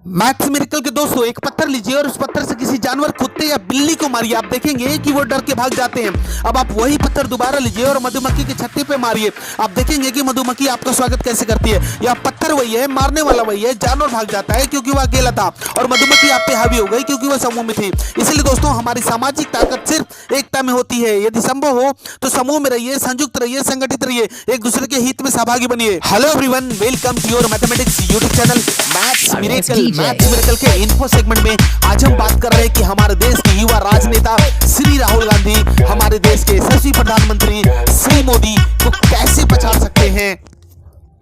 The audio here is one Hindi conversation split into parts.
मैथ्स मिरेकल के दोस्तों, एक पत्थर लीजिए और उस पत्थर से किसी जानवर, कुत्ते या बिल्ली को मारिए। आप देखेंगे कि वो डर के भाग जाते हैं। अब आप वही पत्थर दोबारा लीजिए और मधुमक्खी के छत्ते पे मारिए। आप देखेंगे कि मधुमक्खी आपका स्वागत कैसे करती है। या पत्थर वही है, मारने वाला वही है, जानवर भाग जाता है क्योंकि वो अकेला था और मधुमक्खी आप पे हावी हो गई क्योंकि वो समूह में थी। इसलिए दोस्तों, हमारी सामाजिक ताकत सिर्फ एकता में होती है। यदि संभव हो तो समूह में रहिए, संयुक्त रहिए, संगठित रहिए, एक दूसरे के हित में सहभागी बनिए। Hello everyone, welcome to your mathematics YouTube channel maths miracle. Maths miracle के इन्फो सेगमेंट में आज हम बात कर रहे हैं कि हमारे देश के युवा राजनेता श्री राहुल गांधी हमारे देश के यशस्वी प्रधानमंत्री श्री मोदी को कैसे पछाड़ सकते हैं।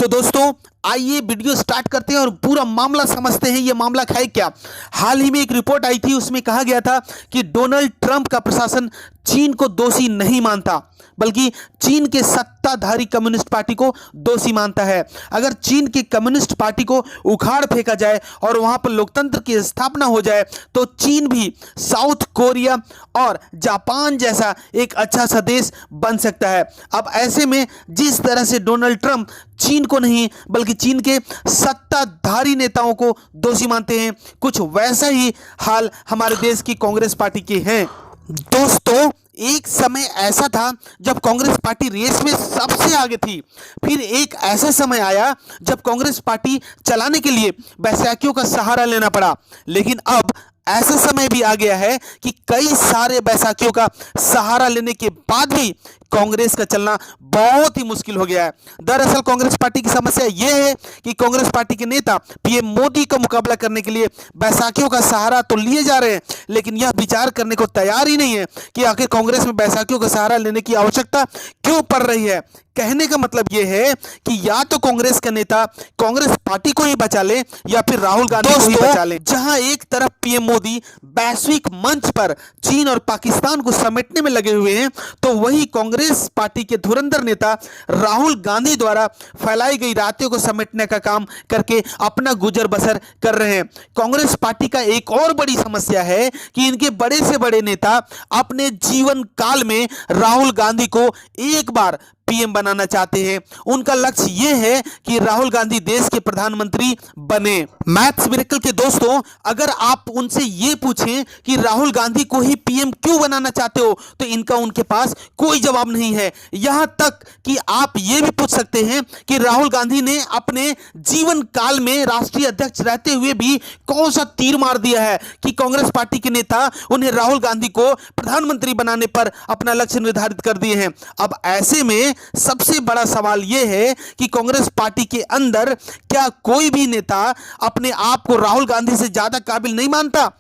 तो दोस्तों, आइए वीडियो स्टार्ट करते हैं और पूरा मामला समझते हैं। यह मामला है क्या। हाल ही में एक रिपोर्ट आई थी, उसमें कहा गया था कि डोनाल्ड ट्रंप का प्रशासन चीन को दोषी नहीं मानता, बल्कि चीन के सत्ताधारी कम्युनिस्ट पार्टी को दोषी मानता है। अगर चीन की कम्युनिस्ट पार्टी को उखाड़ फेंका जाए और वहां पर लोकतंत्र की स्थापना हो जाए तो चीन भी साउथ कोरिया और जापान जैसा एक अच्छा सा देश बन सकता है। अब ऐसे में जिस तरह से डोनाल्ड ट्रंप चीन को नहीं बल्कि चीन के सत्ताधारी नेताओं को दोषी मानते हैं, कुछ वैसा ही हाल हमारे देश की कांग्रेस पार्टी के हैं। दोस्तों, एक समय ऐसा था जब कांग्रेस पार्टी रेस में सबसे आगे थी। फिर एक ऐसा समय आया जब कांग्रेस पार्टी चलाने के लिए बैसाखियों का सहारा लेना पड़ा। लेकिन अब ऐसा समय भी आ गया है कि कई सारे बैसाखियों का सहारा लेने के बाद भी कांग्रेस का चलना बहुत ही मुश्किल हो गया है। दरअसल कांग्रेस पार्टी की समस्या यह है कि कांग्रेस पार्टी के नेता पीएम मोदी का मुकाबला करने के लिए बैसाखियों का सहारा तो लिए जा रहे हैं, लेकिन यह विचार करने को तैयार ही नहीं है कि आखिर कांग्रेस में बैसाखियों का सहारा लेने की आवश्यकता क्यों पड़ रही है। कहने का मतलब यह है कि या तो कांग्रेस का नेता कांग्रेस पार्टी को ही बचा ले या फिर राहुल गांधी को ही बचा ले। जहां एक तरफ पीएम मोदी वैश्विक मंच पर चीन और पाकिस्तान को समेटने में लगे हुए हैं, तो वही कांग्रेस पार्टी के धुरंधर नेता राहुल गांधी द्वारा फैलाई गई रातियों को समेटने का काम करके अपना गुजर बसर कर रहे हैं। कांग्रेस पार्टी का एक और बड़ी समस्या है कि इनके बड़े से बड़े नेता अपने जीवन काल में राहुल गांधी को एक बार पीएम बनाना चाहते हैं। उनका लक्ष्य यह है कि राहुल गांधी देश के प्रधानमंत्री बने। मैथ्स मिरेकल के दोस्तों, अगर आप उनसे यह पूछें कि राहुल गांधी को ही पीएम क्यों बनाना चाहते हो, तो इनका उनके पास कोई जवाब नहीं है। यहां तक कि आप यह भी पूछ सकते हैं कि राहुल गांधी ने अपने जीवन काल में राष्ट्रीय अध्यक्ष रहते हुए भी कौन सा तीर मार दिया है कि कांग्रेस पार्टी के नेता उन्हें राहुल गांधी को प्रधानमंत्री बनाने पर अपना लक्ष्य निर्धारित कर दिए हैं। अब ऐसे में सबसे बड़ा सवाल यह है कि कांग्रेस पार्टी के अंदर क्या कोई भी नेता अपने आप को राहुल गांधी से ज्यादा काबिल नहीं मानता?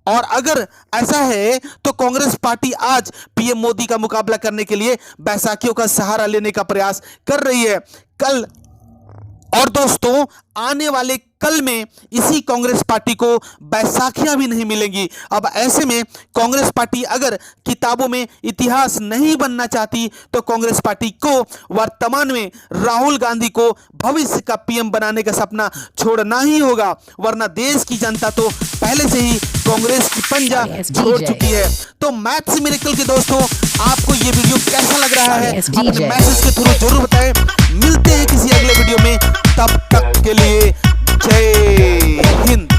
और अगर ऐसा है तो कांग्रेस पार्टी आज पीएम मोदी का मुकाबला करने के लिए बैसाखियों का सहारा लेने का प्रयास कर रही है। कल और दोस्तों, आने वाले कल में इसी कांग्रेस पार्टी को बैसाखियां भी नहीं मिलेंगी। अब ऐसे में कांग्रेस पार्टी अगर किताबों में इतिहास नहीं बनना चाहती तो कांग्रेस पार्टी को वर्तमान में राहुल गांधी को भविष्य का पीएम बनाने का सपना छोड़ना ही होगा, वरना देश की जनता तो पहले से ही कांग्रेस की पंजा छोड़ चुकी है। तो मैथ्स मिरेकल के दोस्तों, आपको ये वीडियो कैसा लग रहा है अपने मैसेज के थ्रू जरूर बताएं। मिलते हैं किसी अगले वीडियो में, तब तक के लिए जय हिंद।